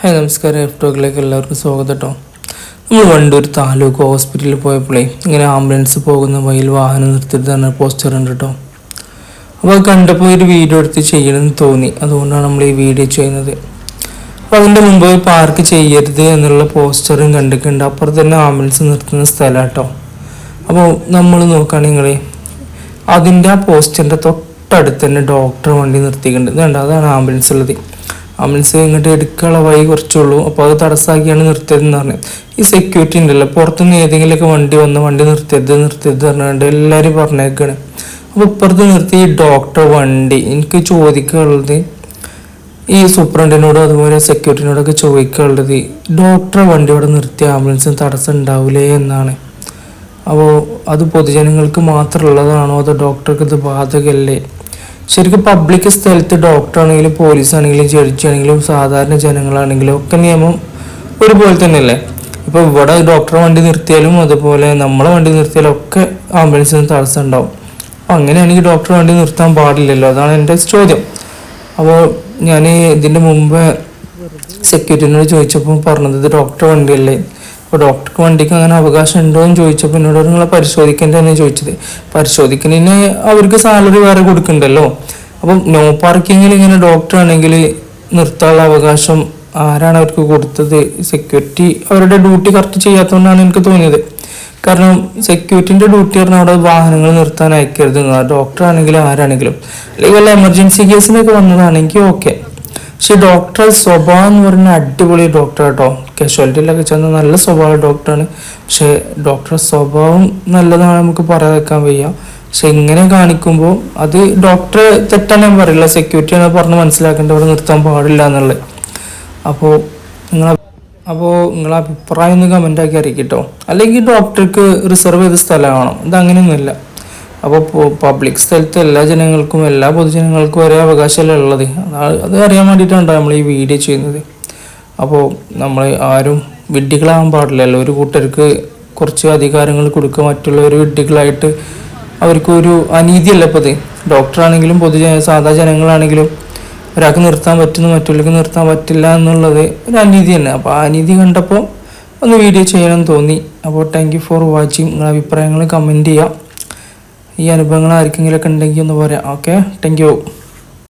Hi നമസ്കാരം. F ടോക്കിലേക്ക് എല്ലാവർക്കും സ്വാഗതം കേട്ടോ. നമ്മൾ വണ്ടൂർ താലൂക്ക് ഹോസ്പിറ്റലിൽ പോയപ്പോഴേ ഇങ്ങനെ ആംബുലൻസ് പോകുന്ന വഴിയിൽ വാഹനം നിർത്തിയിട്ട് തന്നെ പോസ്റ്റർ ഉണ്ട് കേട്ടോ. അപ്പോൾ അത് കണ്ടപ്പോൾ ഒരു വീഡിയോ എടുത്ത് ചെയ്യണമെന്ന് തോന്നി, അതുകൊണ്ടാണ് നമ്മൾ ഈ വീഡിയോ ചെയ്യുന്നത്. അപ്പോൾ അതിൻ്റെ മുമ്പ് പാർക്ക് ചെയ്യരുത് എന്നുള്ള പോസ്റ്ററും കണ്ടിട്ടുണ്ട്. അപ്പുറത്ത് തന്നെ ആംബുലൻസ് നിർത്തുന്ന സ്ഥലം കേട്ടോ. അപ്പോൾ നമ്മൾ നോക്കുകയാണെങ്കിൽ അതിൻ്റെ ആ പോസ്റ്ററിൻ്റെ തൊട്ടടുത്ത് തന്നെ ഡോക്ടർ വണ്ടി നിർത്തിയിട്ടുണ്ട്. ഇതുണ്ട്, അതാണ് ആംബുലൻസ് ഉള്ളത്. ആംബുലൻസ് ഇങ്ങോട്ട് എടുക്കാനുള്ള വഴി കുറച്ചുള്ളൂ, അപ്പോൾ അത് തടസ്സാക്കിയാണ് നിർത്തിയതെന്ന് പറഞ്ഞു. ഈ സെക്യൂരിറ്റി ഉണ്ടല്ലോ, പുറത്തുനിന്ന് ഏതെങ്കിലുമൊക്കെ വണ്ടി നിർത്തരുത് പറഞ്ഞുകൊണ്ട് എല്ലാവരും പറഞ്ഞേക്കാണ്. അപ്പോൾ ഇപ്പുറത്ത് നിർത്തി ഈ ഡോക്ടർ വണ്ടി എനിക്ക് ചോദിക്കാനുള്ളത്, ഈ സൂപ്രണ്ടിനോടും അതുപോലെ സെക്യൂരിറ്റിനോടൊക്കെ ചോദിക്കാനുള്ളത്, ഡോക്ടറെ വണ്ടി ഇവിടെ നിർത്തിയ ആംബുലൻസിന് തടസ്സം ഉണ്ടാവില്ലേ എന്നാണ്. അപ്പോൾ അത് പൊതുജനങ്ങൾക്ക് മാത്രമുള്ളതാണോ അതോ ഡോക്ടർക്ക് ഇത് ബാധകല്ലേ? ശരിക്കും പബ്ലിക് സ്ഥലത്ത് ഡോക്ടറാണെങ്കിലും പോലീസാണെങ്കിലും ജഡ്ജാണെങ്കിലും സാധാരണ ജനങ്ങളാണെങ്കിലും ഒക്കെ നിയമം ഒരുപോലെ തന്നെയല്ലേ? ഇപ്പോൾ ഇവിടെ ഡോക്ടറെ വണ്ടി നിർത്തിയാലും അതുപോലെ നമ്മളെ വണ്ടി നിർത്തിയാലും ഒക്കെ ആംബുലൻസിന് തടസ്സം ഉണ്ടാവും. അപ്പോൾ അങ്ങനെയാണെങ്കിൽ ഡോക്ടറെ വണ്ടി നിർത്താൻ പാടില്ലല്ലോ, അതാണ് എൻ്റെ ചോദ്യം. അപ്പോൾ ഞാൻ ഇതിൻ്റെ മുമ്പ് സെക്യൂരിറ്റിനോട് ചോദിച്ചപ്പോൾ പറഞ്ഞത് ഇത് ഡോക്ടറെ വണ്ടിയല്ലേ, അപ്പോൾ ഡോക്ടർക്ക് വണ്ടിക്ക് അങ്ങനെ അവകാശം ഉണ്ടോ എന്ന് ചോദിച്ചപ്പോൾ എന്നോട് നിങ്ങളെ പരിശോധിക്കേണ്ടതെന്ന് ചോദിച്ചത്. പരിശോധിക്കുന്നതിന് അവർക്ക് സാലറി വേറെ കൊടുക്കണ്ടല്ലോ. അപ്പം നോ പാർക്കിങ്ങിൽ ഇങ്ങനെ ഡോക്ടർ ആണെങ്കിൽ നിർത്താനുള്ള അവകാശം ആരാണ് അവർക്ക് കൊടുത്തത്? സെക്യൂരിറ്റി അവരുടെ ഡ്യൂട്ടി കറക്റ്റ് ചെയ്യാത്തതുകൊണ്ടാണ് എനിക്ക് തോന്നിയത്. കാരണം സെക്യൂരിറ്റിൻ്റെ ഡ്യൂട്ടി പറഞ്ഞാൽ അവിടെ വാഹനങ്ങൾ നിർത്താൻ അയക്കരുത്. ഡോക്ടർ ആണെങ്കിലും ആരാണെങ്കിലും, അല്ലെങ്കിൽ വല്ല എമർജൻസി കേസിനൊക്കെ വന്നതാണെങ്കിൽ ഓക്കെ. പക്ഷെ ഡോക്ടർ സ്വഭാവം എന്ന് പറഞ്ഞാൽ അടിപൊളി ഡോക്ടർ കേട്ടോ. കാഷ്വാലിറ്റിയിലൊക്കെ ചെന്ന നല്ല സ്വഭാവ ഡോക്ടറാണ്. പക്ഷെ ഡോക്ടറുടെ സ്വഭാവം നല്ലതാണ് നമുക്ക് പറയാതിരിക്കാൻ വയ്യ. പക്ഷെ ഇങ്ങനെ കാണിക്കുമ്പോൾ അത് ഡോക്ടറെ തെറ്റാണ് ഞാൻ പറയില്ല, സെക്യൂരിറ്റിയാണ് പറഞ്ഞ് മനസ്സിലാക്കേണ്ടത് ഇവിടെ നിർത്താൻ പാടില്ല എന്നുള്ളത്. അപ്പോൾ നിങ്ങളെ അഭിപ്രായം ഒന്ന് കമൻ്റ് ആക്കി അറിയിക്കട്ടോ. അല്ലെങ്കിൽ ഡോക്ടർക്ക് റിസർവ് ചെയ്ത സ്ഥലമാണോ? ഇതങ്ങനെയൊന്നുമില്ല. അപ്പോൾ പബ്ലിക് സ്ഥലത്ത് എല്ലാ ജനങ്ങൾക്കും എല്ലാ പൊതുജനങ്ങൾക്കും ഒരേ അവകാശമല്ലേ ഉള്ളത്. അത് അറിയാൻ വേണ്ടിയിട്ടാണ് നമ്മൾ ഈ വീഡിയോ ചെയ്യുന്നത്. അപ്പോൾ നമ്മൾ ആരും വിഡ്ഢികളാകാൻ പാടില്ലല്ലോ. ഒരു കൂട്ടർക്ക് കുറച്ച് അധികാരങ്ങൾ കൊടുക്കുക, മറ്റുള്ളവർ വിഡ്ഢികളായിട്ട് അവർക്കൊരു അനീതിയല്ല ഇപ്പോൾ ഇത്. ഡോക്ടറാണെങ്കിലും സാധാ ജനങ്ങളാണെങ്കിലും ഒരാൾക്ക് നിർത്താൻ പറ്റുന്നു മറ്റുള്ളവർക്ക് നിർത്താൻ പറ്റില്ല എന്നുള്ളത് ഒരു അനീതി തന്നെ. അപ്പോൾ ആ അനീതി കണ്ടപ്പോൾ ഒന്ന് വീഡിയോ ചെയ്യണമെന്ന് തോന്നി. അപ്പോൾ താങ്ക് യു ഫോർ വാച്ചിങ്. നിങ്ങളുടെ അഭിപ്രായങ്ങൾ കമൻറ്റ് ചെയ്യാം. ഈ അനുഭവങ്ങൾ ആർക്കെങ്കിലുമൊക്കെ ഉണ്ടെങ്കിൽ ഒന്ന് പറയാം. Okay, thank you.